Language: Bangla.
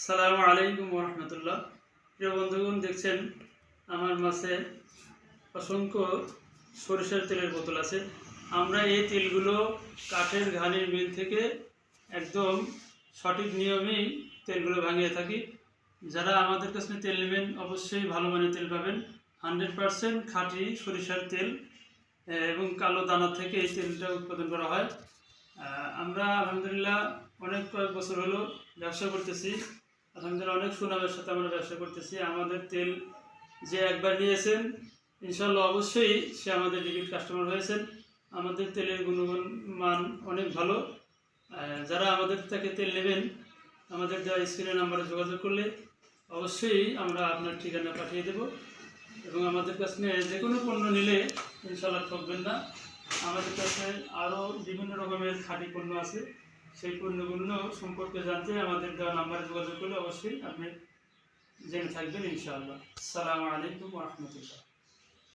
সালামু আলাইকুম রহমতুল্লাহ। প্রিয় বন্ধুগণ, দেখছেন আমার মাঝে অসংখ্য সরিষার তেলের বোতল আছে। আমরা এই তেলগুলো কাঠের ঘানির মিল থেকে একদম সঠিক নিয়মেই তেলগুলো ভাঙিয়ে থাকি। যারা আমাদের কাছে তেল নেবেন অবশ্যই ভালো মানের তেল পাবেন। 100% খাঁটি সরিষার তেল এবং কালো দানা থেকে এই তেলটা উৎপাদন করা হয়। আমরা আলহামদুলিল্লাহ কয়েক বছর হলো ব্যবসা করতেছি। আলহামদুলিল্লাহ অনেক সুনামের সাথে আমরা ব্যবসা করতেছি। আমাদের তেল যে একবার নিয়েছেন ইনশাল্লাহ অবশ্যই সে আমাদের রিপিট কাস্টমার হয়েছেন। আমাদের তেলের গুণমান মান অনেক ভালো। যারা আমাদের থেকে তেল নেবেন আমাদের দেওয়া স্ক্রিনের নাম্বারে যোগাযোগ করলে অবশ্যই আমরা আপনার ঠিকানা পাঠিয়ে দেব এবং আমাদের কাছে যে কোনো পণ্য নিলে ইনশাল্লাহ ঠকবেন না। আমাদের কাছে আরও বিভিন্ন রকমের খাঁটি পণ্য আছে। সেই পণ্যগুলো সম্পর্কে জানতে আমাদের দেওয়া নাম্বারে যোগাযোগ করলে অবশ্যই আপনি জেনে থাকবেন ইনশাআল্লাহ। আসসালামু আলাইকুম ওয়া রাহমাতুল্লাহ।